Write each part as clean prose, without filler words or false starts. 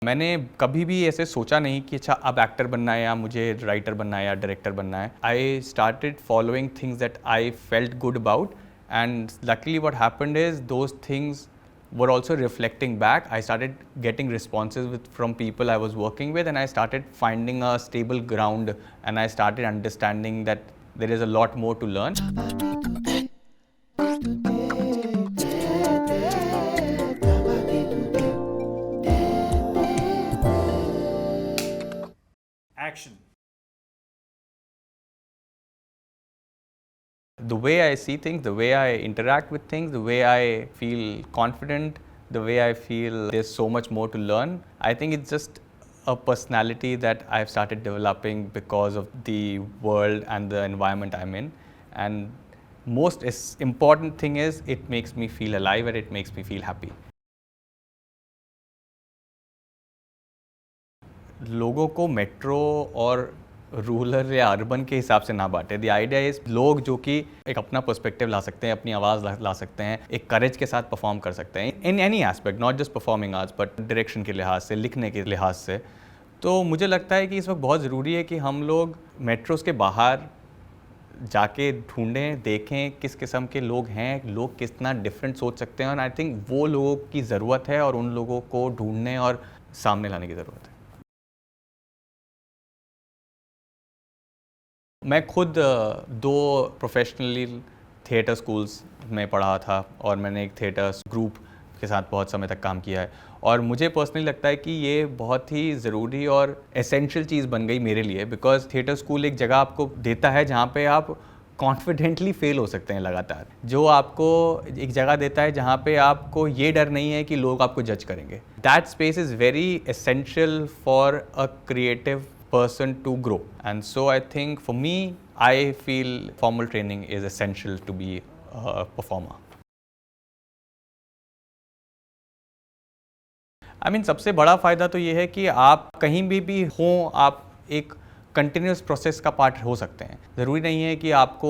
मैंने कभी भी ऐसे सोचा नहीं कि अच्छा अब एक्टर बनना है या मुझे राइटर बनना है या डायरेक्टर बनना है. I started following things that I felt good about, and luckily what happened is those things were also reflecting back. I started getting responses from people I was working with, and I started finding a stable ground, and I started understanding that there is a lot more to learn. Action. The way I see things, the way I interact with things, the way I feel confident, the way I feel there's so much more to learn, I think it's just a personality that I've started developing because of the world and the environment I'm in. And most important thing is it makes me feel alive and it makes me feel happy. लोगों को metro और rural या urban के हिसाब से ना बांटे. The idea is लोग जो कि एक अपना पर्सपेक्टिव ला सकते हैं, अपनी आवाज़ ला सकते हैं, एक करेज के साथ परफॉर्म कर सकते हैं in any aspect, not just performing arts but direction के लिहाज से, लिखने के लिहाज से. तो मुझे लगता है कि इस वक्त बहुत ज़रूरी है कि हम लोग मेट्रोज़ के बाहर जाके ढूंढें, देखें किस किस्म के लोग हैं, लोग कितना डिफरेंट सोच सकते हैं. और आई थिंक वो लोगों की ज़रूरत है और उन लोगों को ढूंढने और सामने लाने की ज़रूरत है. मैं खुद 2 प्रोफेशनली थिएटर स्कूल्स में पढ़ा था और मैंने एक थिएटर ग्रुप के साथ बहुत समय तक काम किया है. और मुझे पर्सनली लगता है कि ये बहुत ही ज़रूरी और एसेंशियल चीज़ बन गई मेरे लिए, बिकॉज थिएटर स्कूल एक जगह आपको देता है जहाँ पे आप कॉन्फिडेंटली फेल हो सकते हैं लगातार. जो आपको एक जगह देता है जहाँ पे आपको ये डर नहीं है कि लोग आपको जज करेंगे. That space is very essential for a creative person to grow. And so I think for me, I feel formal training is essential to be a performer. I mean, सबसे बड़ा फ़ायदा तो ये है कि आप कहीं भी हों, आप एक कंटिन्यूस प्रोसेस का पार्ट हो सकते हैं. ज़रूरी नहीं है कि आपको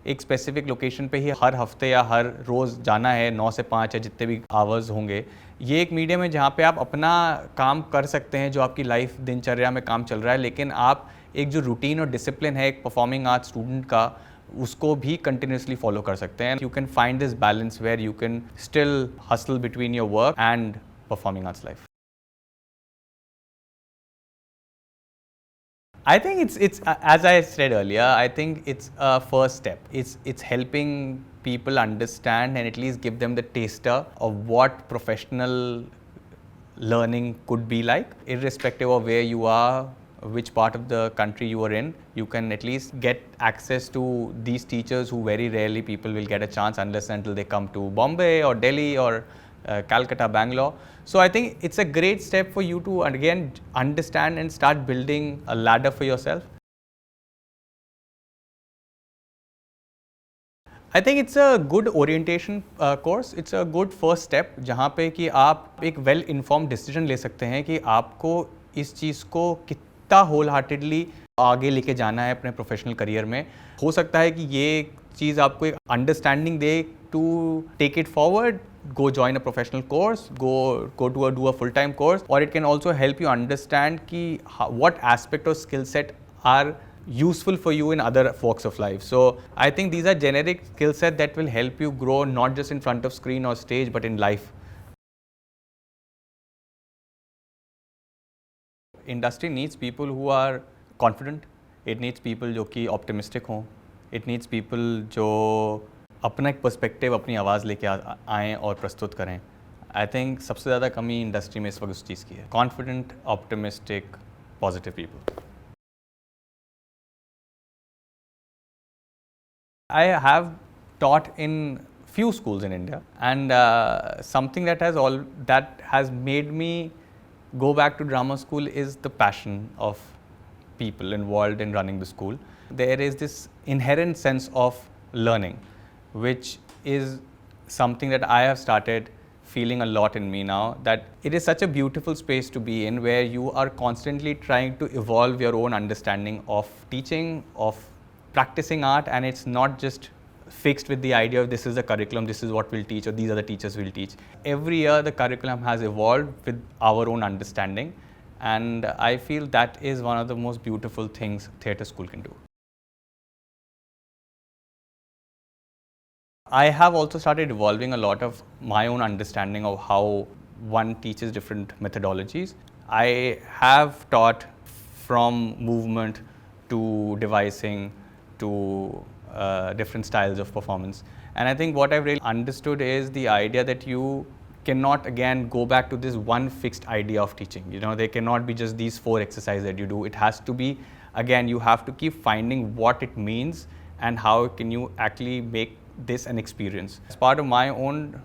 एक स्पेसिफिक लोकेशन पे ही हर हफ्ते या हर रोज़ जाना है, 9 से 5 या जितने भी आवर्स होंगे. ये एक मीडियम है जहाँ पे आप अपना काम कर सकते हैं, जो आपकी लाइफ दिनचर्या में काम चल रहा है, लेकिन आप एक जो रूटीन और डिसिप्लिन है एक परफॉर्मिंग आर्ट्स स्टूडेंट का, उसको भी कंटिन्यूसली फॉलो कर सकते हैं. You can find this balance where you can still hustle between your work and performing arts life. I think it's as I said earlier, I think it's a first step. It's helping people understand and at least give them the taster of what professional learning could be like. Irrespective of where you are, which part of the country you are in, you can at least get access to these teachers who very rarely people will get a chance unless until they come to Bombay or Delhi or Calcutta, Bangalore. So I think it's a great step for you to again understand and start building a ladder for yourself. I think it's a good orientation course. It's a good first step जहाँ पे कि आप एक well informed decision ले सकते हैं कि आपको इस चीज़ को कितना होल हार्टेडली आगे लेके जाना है अपने प्रोफेशनल करियर में. हो सकता है कि ये चीज़ आपको एक अंडरस्टैंडिंग दे to take it forward, go join a professional course, go to do a full-time course, or it can also help you understand what aspect or skill set are useful for you in other walks of life. So I think these are generic skill set that will help you grow not just in front of screen or stage but in life. Industry needs people who are confident. It needs people जो कि optimistic हों. It needs people जो अपना एक perspective, अपनी आवाज़ लेके आएँ और प्रस्तुत करें. आई थिंक सबसे ज़्यादा कमी इंडस्ट्री में इस वक्त उस चीज़ की है. Confident, optimistic, positive people. I have taught in few schools in India, and something that has made me go back to drama school is the passion of people involved in running the school. There is this inherent sense of learning, which is something that I have started feeling a lot in me now, that it is such a beautiful space to be in where you are constantly trying to evolve your own understanding of teaching, of practicing art, and it's not just fixed with the idea of this is the curriculum, this is what we'll teach, or these are the teachers we'll teach. Every year the curriculum has evolved with our own understanding, and I feel that is one of the most beautiful things theatre school can do. I have also started evolving a lot of my own understanding of how one teaches different methodologies. I have taught from movement to devising to different styles of performance. And I think what I've really understood is the idea that you cannot again go back to this one fixed idea of teaching. You know, there cannot be just these 4 exercises that you do. It has to be, again, you have to keep finding what it means and how can you actually make this an experience. As part of my own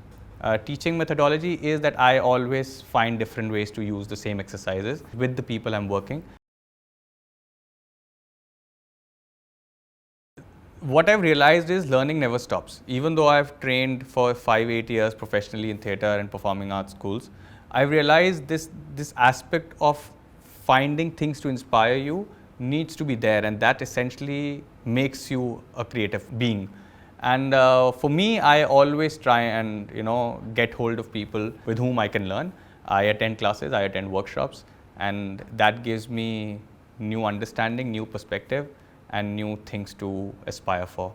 teaching methodology is that I always find different ways to use the same exercises with the people I'm working. What I've realized is learning never stops. Even though I've trained for 5-8 years professionally in theatre and performing arts schools, I've realized this aspect of finding things to inspire you needs to be there, and that essentially makes you a creative being. And for me, I always try and get hold of people with whom I can learn. I attend classes, I attend workshops, and that gives me new understanding, new perspective, and new things to aspire for.